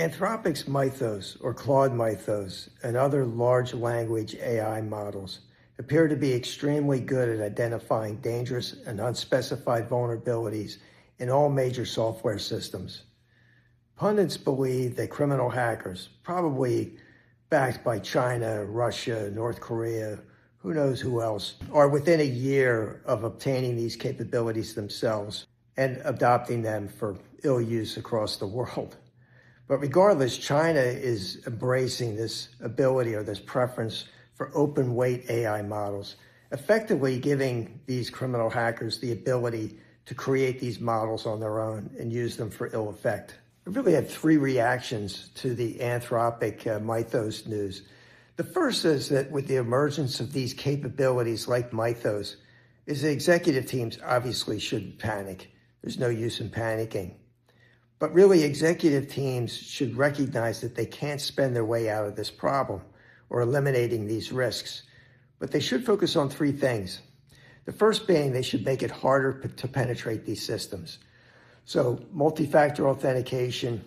Anthropic's Mythos, or Claude Mythos, and other large language AI models appear to be extremely good at identifying dangerous and unspecified vulnerabilities in all major software systems. Pundits believe that criminal hackers, probably backed by China, Russia, North Korea, who knows who else, are within a year of obtaining these capabilities themselves and adopting them for ill use across the world. But regardless, China is embracing this ability or this preference for open weight AI models, effectively giving these criminal hackers the ability to create these models on their own and use them for ill effect. I really had three reactions to the Anthropic Mythos news. The first is that with the emergence of these capabilities like Mythos, is the executive teams obviously shouldn't panic. There's no use in panicking. But really, executive teams should recognize that they can't spend their way out of this problem or eliminating these risks. But they should focus on three things. The first being they should make it harder to penetrate these systems. So multi-factor authentication,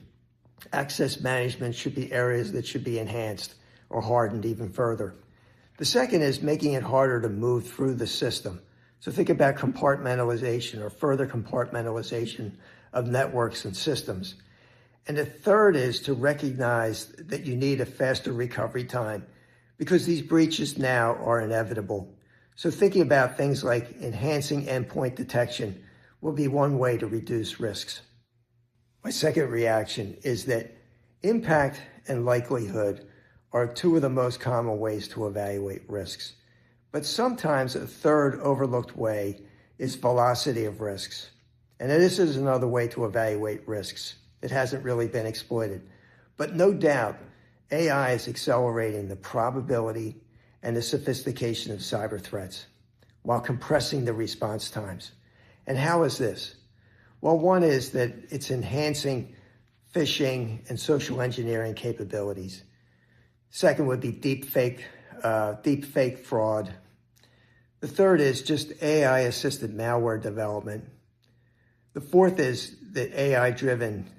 access management should be areas that should be enhanced or hardened even further. The second is making it harder to move through the system. So think about compartmentalization or further compartmentalization of networks and systems. And the third is to recognize that you need a faster recovery time because these breaches now are inevitable. So thinking about things like enhancing endpoint detection will be one way to reduce risks. My second reaction is that impact and likelihood are two of the most common ways to evaluate risks. But sometimes a third overlooked way is velocity of risks. And this is another way to evaluate risks. It hasn't really been exploited. But no doubt, AI is accelerating the probability and the sophistication of cyber threats while compressing the response times. And how is this? Well, one is that it's enhancing phishing and social engineering capabilities. Second would be deepfake fraud. The third is just AI-assisted malware development. The fourth is that AI-driven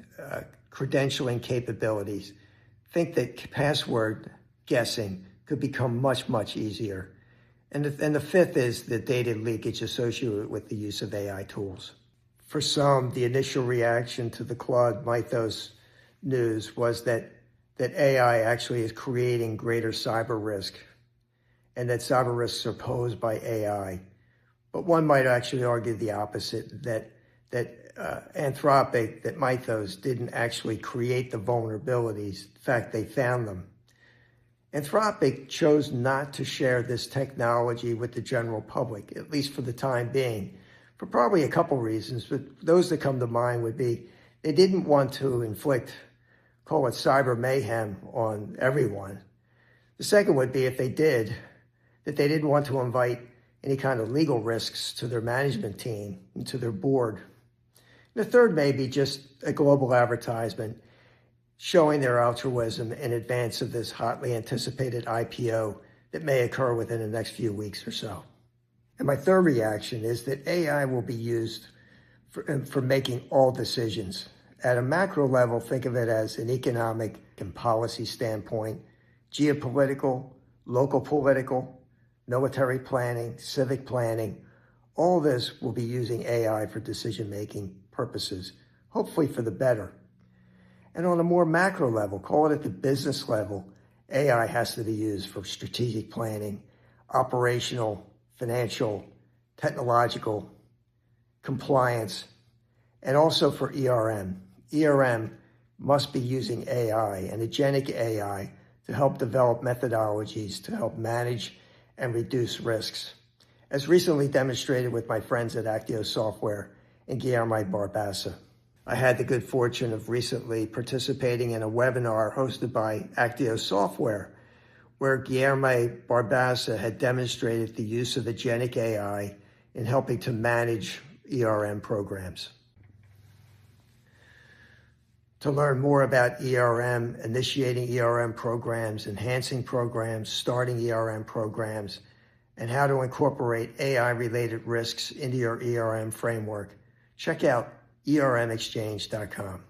credentialing capabilities. Think that password guessing could become much, much easier. And the fifth is the data leakage associated with the use of AI tools. For some, the initial reaction to the Claude Mythos news was that AI actually is creating greater cyber risk and that cyber risks are posed by AI. But one might actually argue the opposite, that Anthropic, that Mythos didn't actually create the vulnerabilities. In fact, they found them. Anthropic chose not to share this technology with the general public, at least for the time being, for probably a couple reasons, but those that come to mind would be they didn't want to inflict, call it cyber mayhem on everyone. The second would be if they did, that they didn't want to invite any kind of legal risks to their management team and to their board. The third may be just a global advertisement showing their altruism in advance of this hotly anticipated IPO that may occur within the next few weeks or so. And my third reaction is that AI will be used for making all decisions. At a macro level, think of it as an economic and policy standpoint, geopolitical, local political, military planning, civic planning. All this will be using AI for decision-making purposes, hopefully for the better. And on a more macro level, call it at the business level, AI has to be used for strategic planning, operational, financial, technological, compliance, and also for ERM. ERM must be using AI and agentic AI to help develop methodologies to help manage and reduce risks, as recently demonstrated with my friends at Actio Software and Guillermo Barbassa. I had the good fortune of recently participating in a webinar hosted by Actio Software, where Guillermo Barbassa had demonstrated the use of agentic AI in helping to manage ERM programs. To learn more about ERM, initiating ERM programs, enhancing programs, starting ERM programs, and how to incorporate AI-related risks into your ERM framework, check out ermexchange.com.